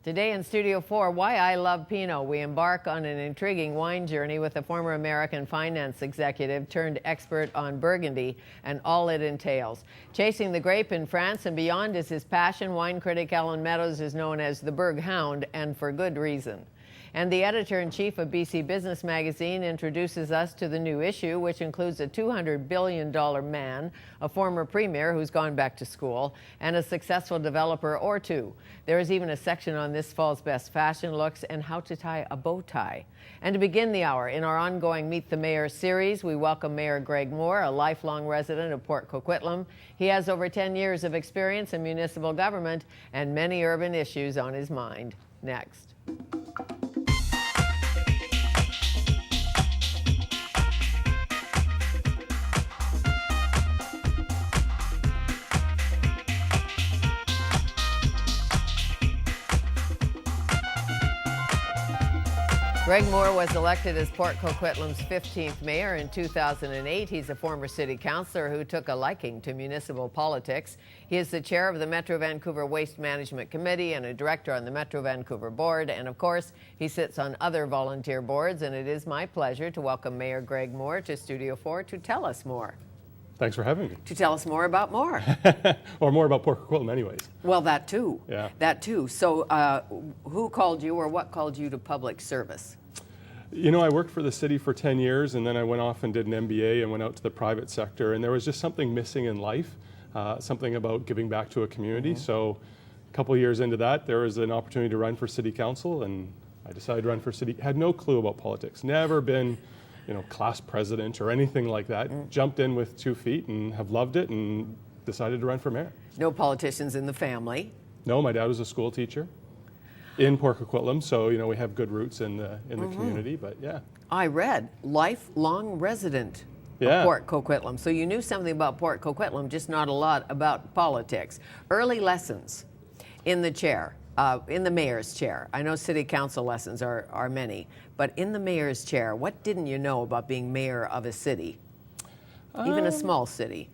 Today in Studio 4, Why I Love Pinot, we embark on an intriguing wine journey with a former American finance executive turned expert on Burgundy and all it entails. Chasing the grape in France and beyond is his passion. Wine critic Alan Meadows is known as the Burg Hound, and for good reason. And the editor-in-chief of BC Business Magazine introduces us to the new issue, which includes a $200 billion man, a former premier who's gone back to school, and a successful developer or two. There is even a section on this fall's best fashion looks and how to tie a bow tie. And to begin the hour, in our ongoing Meet the Mayor series, we welcome Mayor Greg Moore, a lifelong resident of Port Coquitlam. He has over 10 years of experience in municipal government and many urban issues on his mind. Next. Greg Moore was elected as Port Coquitlam's 15th mayor in 2008. He's a former city councillor who took a liking to municipal politics. He is the chair of the Metro Vancouver Waste Management Committee and a director on the Metro Vancouver Board. And of course, he sits on other volunteer boards. And it is my pleasure to welcome Mayor Greg Moore to Studio 4 to tell us more. Thanks for having me. To tell us more about Moore. Or more about Port Coquitlam anyways. Well, that too. Yeah. That too. So who called you or what called you to public service? You know, I worked for the city for 10 years and then I went off and did an MBA and went out to the private sector, and there was just something missing in life, something about giving back to a community. So a couple of years into that, there was an opportunity to run for city council, and I decided to run for city. Had no clue about politics, never been, you know, class president or anything like that. Jumped in with 2 feet and have loved it and decided to run for mayor. No politicians in the family. No, my dad was a school teacher in Port Coquitlam, so you know we have good roots in the community. But yeah, I read lifelong resident Yeah. of Port Coquitlam, so you knew something about Port Coquitlam, just not a lot about politics. Early lessons in the chair, in the mayor's chair. I know city council lessons are many, but in the mayor's chair, what didn't you know about being mayor of a city, even a small city?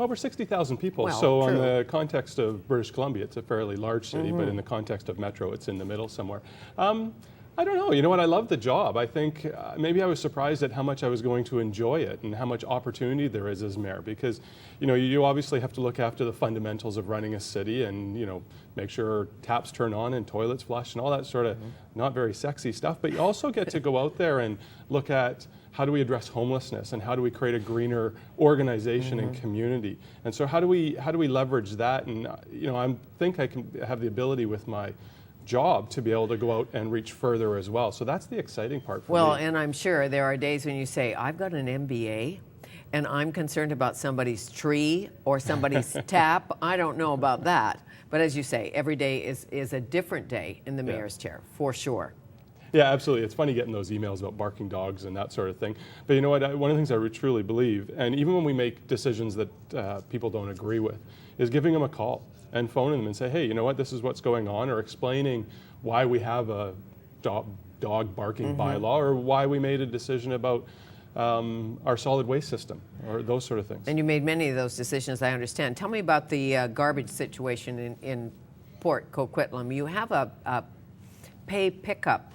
well, we're 60,000 people, Well, so true. on the context of British Columbia, it's a fairly large city, but in the context of Metro, it's in the middle somewhere. I don't know. You know what? I love the job. I think maybe I was surprised at how much I was going to enjoy it and how much opportunity there is as mayor, because you know you obviously have to look after the fundamentals of running a city and you know make sure taps turn on and toilets flush and all that sort of not very sexy stuff. But you also get to go out there and look at how do we address homelessness and how do we create a greener organization and community. And so how do we leverage that? And you know I think I can have the ability with my job to be able to go out and reach further as well. So that's the exciting part for Well, me. and I'm sure there are days when you say, I've got an MBA and I'm concerned about somebody's tree or somebody's tap. I don't know about that. But as you say, every day is a different day in the mayor's chair, for sure. Yeah, absolutely. It's funny getting those emails about barking dogs and that sort of thing. But you know what? One of the things I truly believe, and even when we make decisions that people don't agree with, is giving them a call and phoning them and say, hey, you know what? This is what's going on, or explaining why we have a dog barking bylaw, or why we made a decision about our solid waste system, or those sort of things. And you made many of those decisions, I understand. Tell me about the garbage situation in Port Coquitlam. You have a pay pickup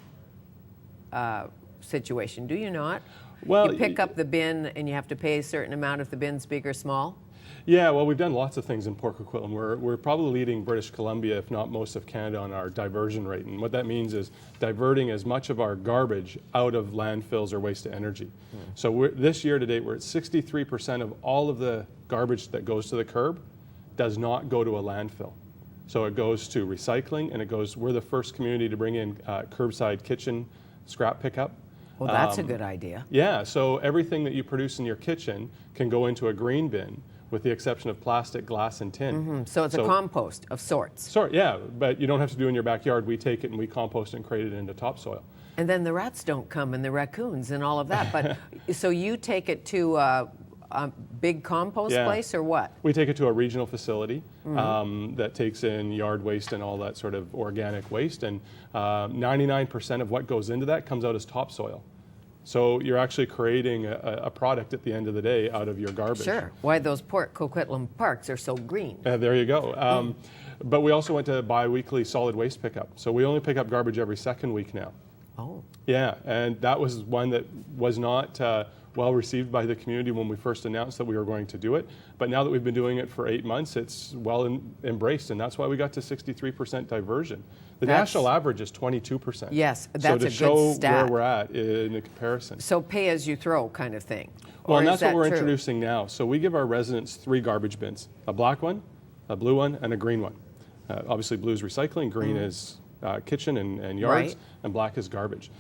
situation, do you not? Well, you pick up the bin and you have to pay a certain amount if the bin's big or small? Yeah, well, we've done lots of things in Port Coquitlam. We're probably leading British Columbia, if not most of Canada, on our diversion rate. And what that means is diverting as much of our garbage out of landfills or waste to energy. So this year to date, we're at 63% of all of the garbage that goes to the curb does not go to a landfill. So it goes to recycling, and we're the first community to bring in curbside kitchen scrap pickup. Well, that's a good idea. Yeah, so everything that you produce in your kitchen can go into a green bin, with the exception of plastic, glass, and tin. So it's a compost of sorts. Yeah, but you don't have to do it in your backyard. We take it and we compost it and create it into topsoil. And then the rats don't come and the raccoons and all of that. But so you take it to a big compost place or what? We take it to a regional facility that takes in yard waste and all that sort of organic waste. And 99% of what goes into that comes out as topsoil. So you're actually creating a product at the end of the day out of your garbage. Sure. Why those Port Coquitlam parks are so green. There you go. But we also went to bi-weekly solid waste pickup. So we only pick up garbage every second week now. Oh. Yeah, and that was one that was not well received by the community when we first announced that we were going to do it. But now that we've been doing it for 8 months, it's well embraced, and that's why we got to 63% diversion. The national average is 22%. Yes, that's a so to good show stat. where we're at in the comparison. So pay as you throw kind of thing. Well, Or and is that's what that we're true? introducing now. So we give our residents 3 garbage bins: a black one, a blue one, and a green one. Obviously, blue is recycling, green is kitchen and yards, Right. and black is garbage.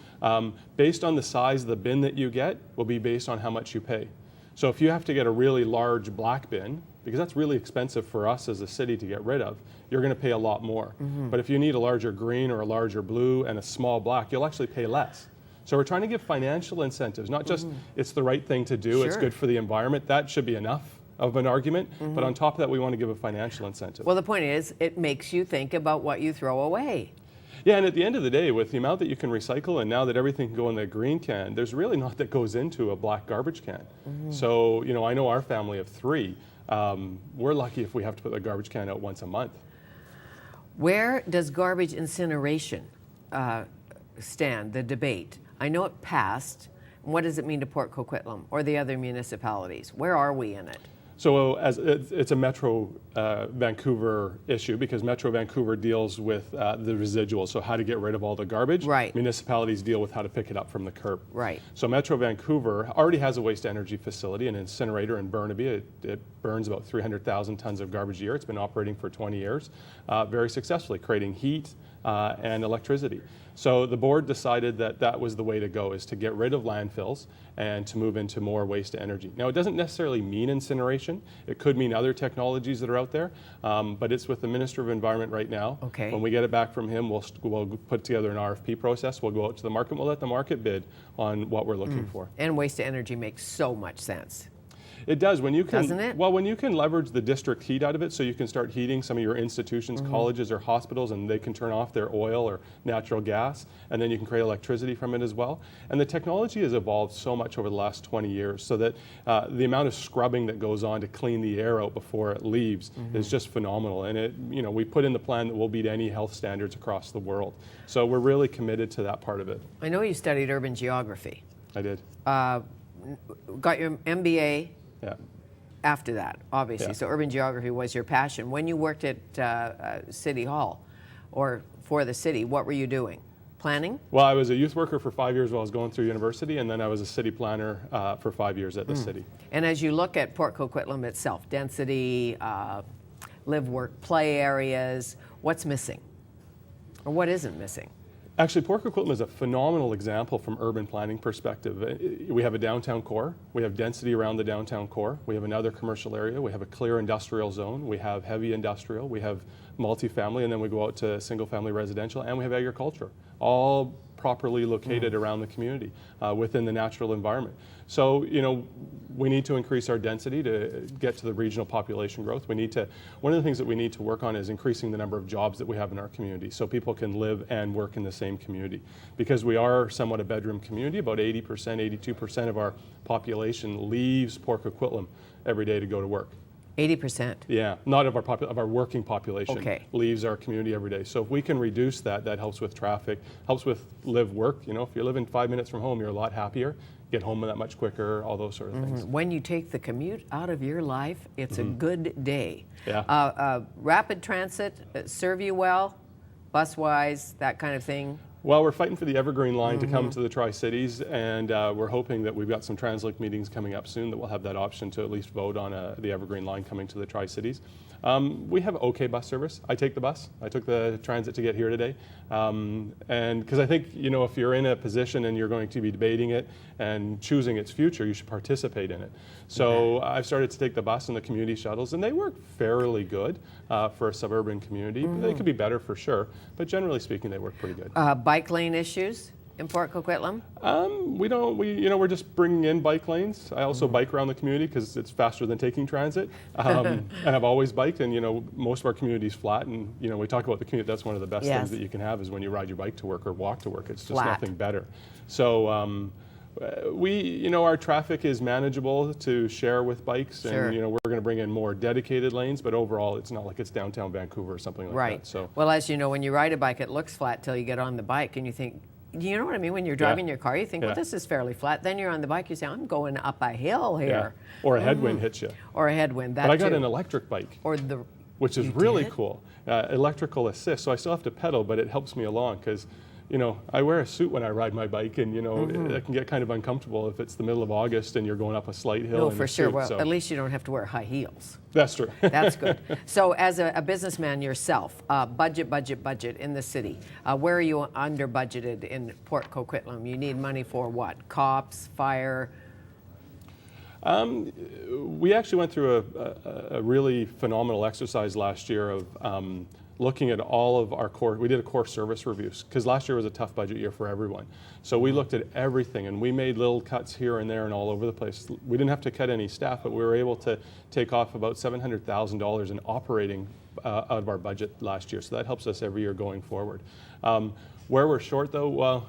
Based on the size of the bin that you get will be based on how much you pay. So if you have to get a really large black bin, because that's really expensive for us as a city to get rid of, you're going to pay a lot more. But if you need a larger green or a larger blue and a small black, you'll actually pay less. So we're trying to give financial incentives, not just it's the right thing to do, it's Sure. good for the environment. That should be enough of an argument. But on top of that, we want to give a financial incentive. Well, the point is, it makes you think about what you throw away. Yeah, and at the end of the day, with the amount that you can recycle and now that everything can go in the green can, there's really not that goes into a black garbage can. So, you know, I know our family of 3, we're lucky if we have to put the garbage can out once a month. Where does garbage incineration stand, the debate? I know it passed. What does it mean to Port Coquitlam or the other municipalities? Where are we in it? So as it's a Metro Vancouver issue because Metro Vancouver deals with the residuals, so how to get rid of all the garbage. Right. Municipalities deal with how to pick it up from the curb. Right. So Metro Vancouver already has a waste energy facility, an incinerator in Burnaby. It burns about 300,000 tons of garbage a year. It's been operating for 20 years, very successfully, creating heat and electricity. So the board decided that that was the way to go, is to get rid of landfills and to move into more waste to energy. Now, it doesn't necessarily mean incineration. It could mean other technologies that are out there, but it's with the Minister of Environment right now. Okay. When we get it back from him, we'll put together an RFP process. We'll go out to the market. We'll let the market bid on what we're looking for. And waste to energy makes so much sense. It does. When you can, Doesn't it? Well, when you can leverage the district heat out of it, so you can start heating some of your institutions, colleges or hospitals, and they can turn off their oil or natural gas, and then you can create electricity from it as well. And the technology has evolved so much over the last 20 years, so that the amount of scrubbing that goes on to clean the air out before it leaves is just phenomenal. And it, you know, we put in the plan that we'll beat any health standards across the world. So we're really committed to that part of it. I know you studied urban geography. I did. Got your MBA Yeah. after that, obviously. Yeah. So urban geography was your passion. When you worked at City Hall or for the city, what were you doing? Planning? Well, I was a youth worker for 5 years while I was going through university, and then I was a city planner for 5 years at the city. And as you look at Port Coquitlam itself, density, live, work, play areas, what's missing? Or what isn't missing? Actually, Port Coquitlam is a phenomenal example from urban planning perspective. We have a downtown core, we have density around the downtown core, we have another commercial area, we have a clear industrial zone, we have heavy industrial, we have multifamily, and then we go out to single family residential, and we have agriculture, all properly located around the community within the natural environment. So, you know, we need to increase our density to get to the regional population growth. We need to, one of the things that we need to work on is increasing the number of jobs that we have in our community so people can live and work in the same community. Because we are somewhat a bedroom community, about 80%, 82% of our population leaves Port Coquitlam every day to go to work. 80%. Yeah, not of our working population Okay. leaves our community every day. So if we can reduce that, that helps with traffic, helps with live work. You know, if you're living 5 minutes from home, you're a lot happier. Get home that much quicker, all those sort of things. When you take the commute out of your life, it's a good day. Yeah. Rapid transit serve you well, bus-wise, that kind of thing? Well, we're fighting for the Evergreen line to come to the Tri-Cities, and we're hoping that we've got some TransLink meetings coming up soon that we'll have that option to at least vote on the Evergreen line coming to the Tri-Cities. We have okay bus service. I take the bus. I took the transit to get here today. And because I think, you know, if you're in a position and you're going to be debating it and choosing its future, you should participate in it. So I've started to take the bus and the community shuttles, and they work fairly good for a suburban community. They could be better for sure, but generally speaking, they work pretty good. Bike lane issues in Port Coquitlam? We're just bringing in bike lanes. I also bike around the community because it's faster than taking transit. And I've always biked, and, you know, most of our community is flat. And, you know, we talk about the commute. That's one of the best Yes. things that you can have is when you ride your bike to work or walk to work. It's just Flat. nothing better. So Our traffic is manageable to share with bikes, Sure. and we're going to bring in more dedicated lanes. But overall, it's not like it's downtown Vancouver or something like Right. that. So, well, as you know, when you ride a bike, it looks flat till you get on the bike and you think, you know what I mean? When you're driving your car, you think, well, Yeah. this is fairly flat. Then you're on the bike, you say, I'm going up a hill yeah, here. or a headwind hits you. Or a headwind. That But I got too. an electric bike, Or the. which is You really did? cool. Electrical assist, so I still have to pedal, but it helps me along because, I wear a suit when I ride my bike, and it can get kind of uncomfortable if it's the middle of August and you're going up a slight hill. No, in for a sure. suit, Well, so at least you don't have to wear high heels. that's true. That's good. So, as a businessman yourself, budget in the city. Where are you under budgeted in Port Coquitlam? You need money for what? Cops, fire? We actually went through a really phenomenal exercise last year of looking at all of our core. We did a core service reviews because last year was a tough budget year for everyone. So we looked at everything, and we made little cuts here and there and all over the place. We didn't have to cut any staff, but we were able to take off about $700,000 in operating out of our budget last year. So that helps us every year going forward. Where we're short, though, well,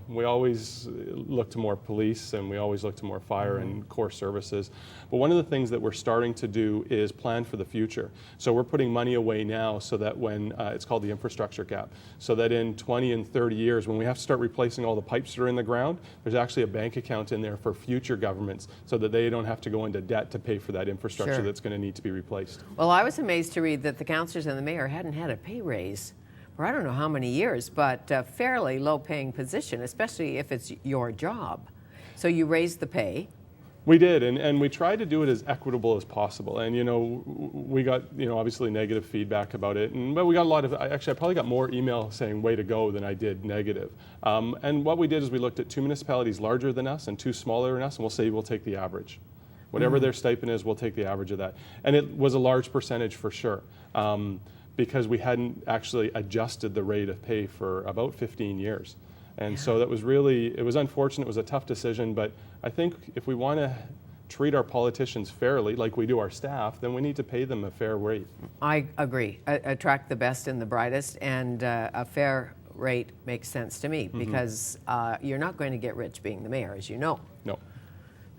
we always look to more police, and we always look to more fire and core services. But one of the things that we're starting to do is plan for the future. So we're putting money away now so that when, it's called the infrastructure gap, so that in 20 and 30 years, when we have to start replacing all the pipes that are in the ground, there's actually a bank account in there for future governments so that they don't have to go into debt to pay for that infrastructure Sure. that's going to need to be replaced. Well, I was amazed to read that the councillors and the mayor hadn't had a pay raise for I don't know how many years, but a fairly low-paying position, especially if it's your job. So you raised the pay. We did, and we tried to do it as equitable as possible. And we got obviously negative feedback about it, but we got a lot of. I probably got more email saying "way to go" than I did negative. And what we did is we looked at 2 municipalities larger than us and 2 smaller than us, and we'll take the average. Whatever their stipend is, we'll take the average of that. And it was a large percentage for sure. Because we hadn't actually adjusted the rate of pay for about 15 years. And so that was it was unfortunate, it was a tough decision, but I think if we want to treat our politicians fairly, like we do our staff, then we need to pay them a fair rate. I agree. Attract the best and the brightest, and a fair rate makes sense to me because you're not going to get rich being the mayor, as you know. No.